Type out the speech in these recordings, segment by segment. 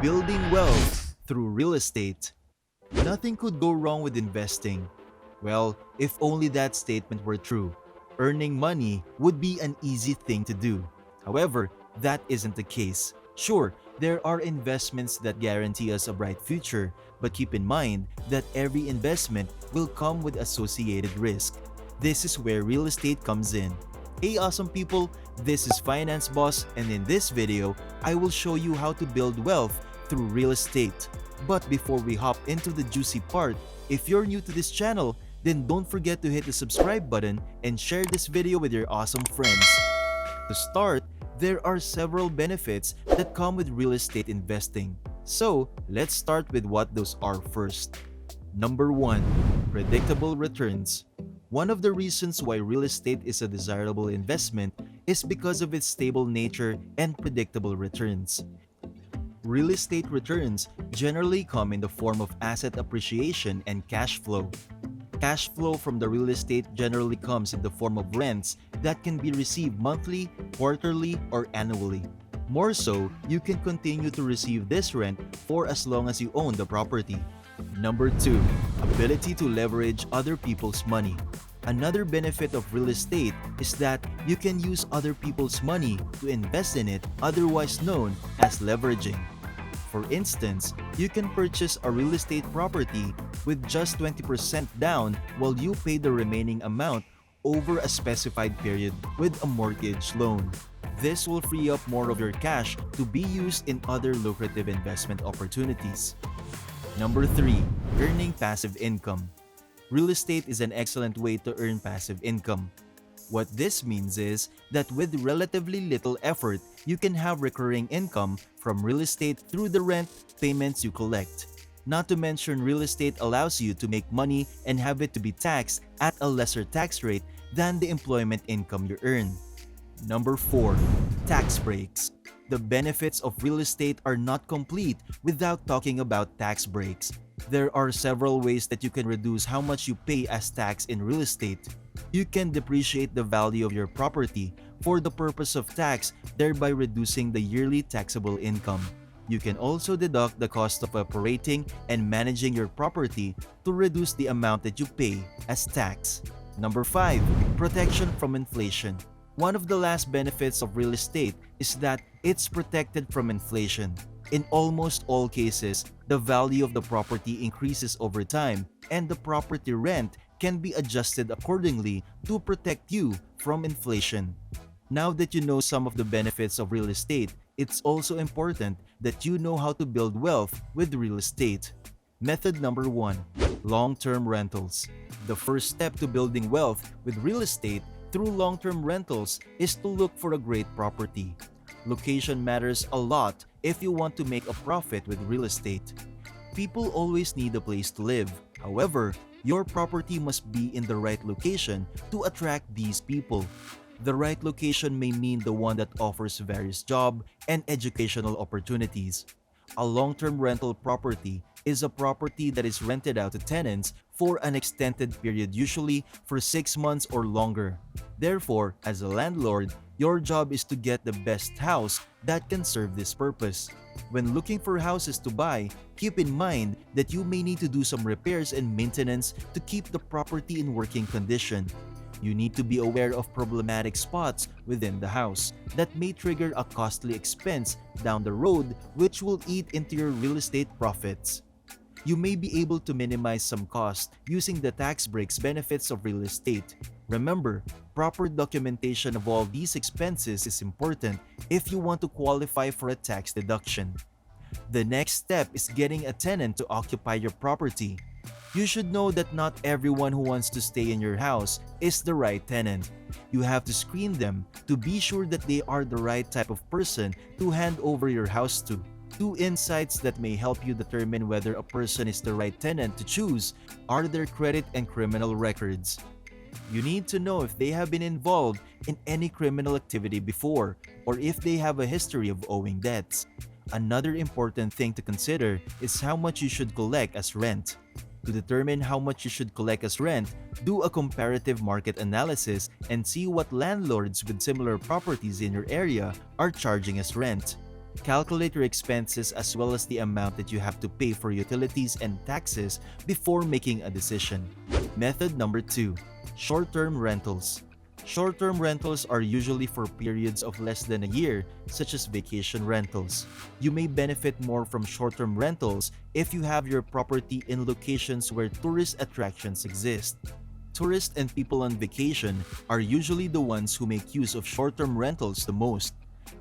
Building wealth through real estate. Nothing could go wrong with investing. Well, if only that statement were true. Earning money would be an easy thing to do. However, that isn't the case. Sure, there are investments that guarantee us a bright future, but keep in mind that every investment will come with associated risk. This is where real estate comes in. Hey awesome people, this is Finance Boss, and in this video, I will show you how to build wealth through real estate. But before we hop into the juicy part, if you're new to this channel, then don't forget to hit the subscribe button and share this video with your awesome friends. To start, there are several benefits that come with real estate investing. So, let's start with what those are first. Number 1. Predictable returns. One of the reasons why real estate is a desirable investment is because of its stable nature and predictable returns. Real estate returns generally come in the form of asset appreciation and cash flow. Cash flow from the real estate generally comes in the form of rents that can be received monthly, quarterly, or annually. More so, you can continue to receive this rent for as long as you own the property. Number 2. Ability to leverage other people's money. Another benefit of real estate is that you can use other people's money to invest in it, otherwise known as leveraging. For instance, you can purchase a real estate property with just 20% down while you pay the remaining amount over a specified period with a mortgage loan. This will free up more of your cash to be used in other lucrative investment opportunities. Number 3. Earning passive income. Real estate is an excellent way to earn passive income. What this means is that with relatively little effort, you can have recurring income from real estate through the rent payments you collect. Not to mention, real estate allows you to make money and have it to be taxed at a lesser tax rate than the employment income you earn. Number 4. Tax breaks. The benefits of real estate are not complete without talking about tax breaks. There are several ways that you can reduce how much you pay as tax in real estate. You can depreciate the value of your property for the purpose of tax, thereby reducing the yearly taxable income. You can also deduct the cost of operating and managing your property to reduce the amount that you pay as tax. Number 5. Protection from inflation. One of the last benefits of real estate is that it's protected from inflation. In almost all cases, the value of the property increases over time, and the property rent can be adjusted accordingly to protect you from inflation. Now that you know some of the benefits of real estate, it's also important that you know how to build wealth with real estate. Method number 1. Long-term rentals. The first step to building wealth with real estate through long-term rentals is to look for a great property. Location matters a lot if you want to make a profit with real estate. People always need a place to live. However, your property must be in the right location to attract these people. The right location may mean the one that offers various job and educational opportunities. A long-term rental property is a property that is rented out to tenants for an extended period, usually for 6 months or longer. Therefore, as a landlord, your job is to get the best house that can serve this purpose. When looking for houses to buy, keep in mind that you may need to do some repairs and maintenance to keep the property in working condition. You need to be aware of problematic spots within the house that may trigger a costly expense down the road, which will eat into your real estate profits. You may be able to minimize some cost using the tax breaks benefits of real estate. Remember, proper documentation of all these expenses is important if you want to qualify for a tax deduction. The next step is getting a tenant to occupy your property. You should know that not everyone who wants to stay in your house is the right tenant. You have to screen them to be sure that they are the right type of person to hand over your house to. 2 insights that may help you determine whether a person is the right tenant to choose are their credit and criminal records. You need to know if they have been involved in any criminal activity before, or if they have a history of owing debts. Another important thing to consider is how much you should collect as rent. To determine how much you should collect as rent, do a comparative market analysis and see what landlords with similar properties in your area are charging as rent. Calculate your expenses as well as the amount that you have to pay for utilities and taxes before making a decision. Method number 2. Short-term rentals. Short-term rentals are usually for periods of less than a year, such as vacation rentals. You may benefit more from short-term rentals if you have your property in locations where tourist attractions exist. Tourists and people on vacation are usually the ones who make use of short-term rentals the most.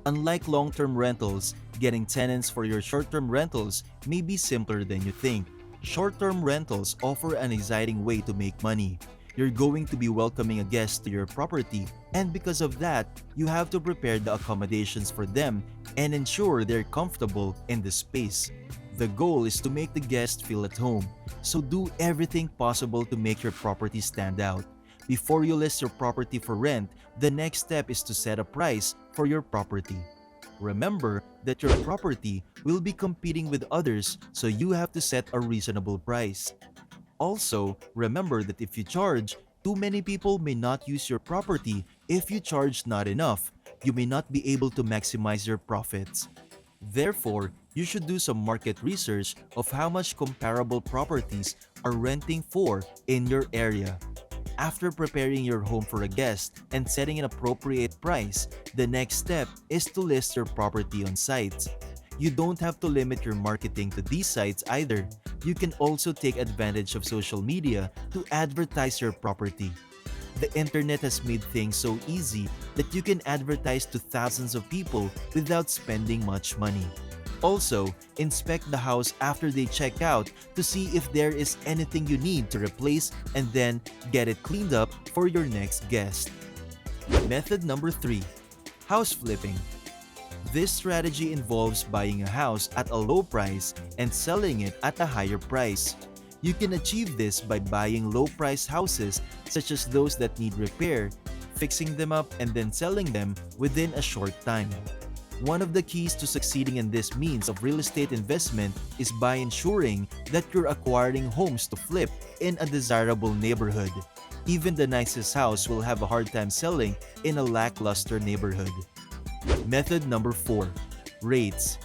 Unlike long-term rentals, getting tenants for your short-term rentals may be simpler than you think. Short-term rentals offer an exciting way to make money. You're going to be welcoming a guest to your property, and because of that, you have to prepare the accommodations for them and ensure they're comfortable in the space. The goal is to make the guest feel at home, so do everything possible to make your property stand out. Before you list your property for rent, the next step is to set a price for your property. Remember that your property will be competing with others, so you have to set a reasonable price. Also, remember that if you charge, too many people may not use your property. If you charge not enough, you may not be able to maximize your profits. Therefore, you should do some market research of how much comparable properties are renting for in your area. After preparing your home for a guest and setting an appropriate price, the next step is to list your property on sites. You don't have to limit your marketing to these sites either. You can also take advantage of social media to advertise your property. The internet has made things so easy that you can advertise to thousands of people without spending much money. Also, inspect the house after they check out to see if there is anything you need to replace and then get it cleaned up for your next guest. Method number 3. House flipping. This strategy involves buying a house at a low price and selling it at a higher price. You can achieve this by buying low-price houses such as those that need repair, fixing them up and then selling them within a short time. One of the keys to succeeding in this means of real estate investment is by ensuring that you're acquiring homes to flip in a desirable neighborhood. Even the nicest house will have a hard time selling in a lackluster neighborhood. Method number 4. REITs.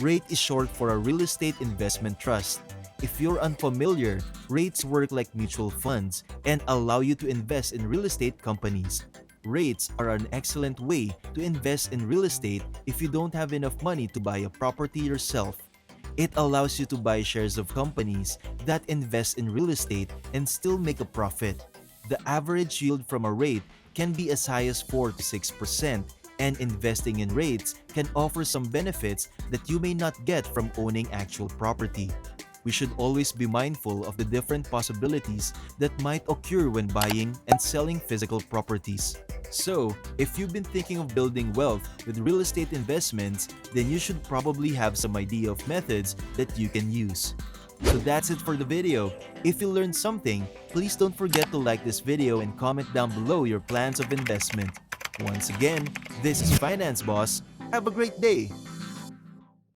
REIT is short for a real estate investment trust. If you're unfamiliar, REITs work like mutual funds and allow you to invest in real estate companies. REITs are an excellent way to invest in real estate if you don't have enough money to buy a property yourself. It allows you to buy shares of companies that invest in real estate and still make a profit. The average yield from a REIT can be as high as 4 to 6%, and investing in REITs can offer some benefits that you may not get from owning actual property. We should always be mindful of the different possibilities that might occur when buying and selling physical properties. So, if you've been thinking of building wealth with real estate investments, then you should probably have some idea of methods that you can use. So that's it for the video. If you learned something, please don't forget to like this video and comment down below your plans of investment. Once again, this is Finance Boss. Have a great day!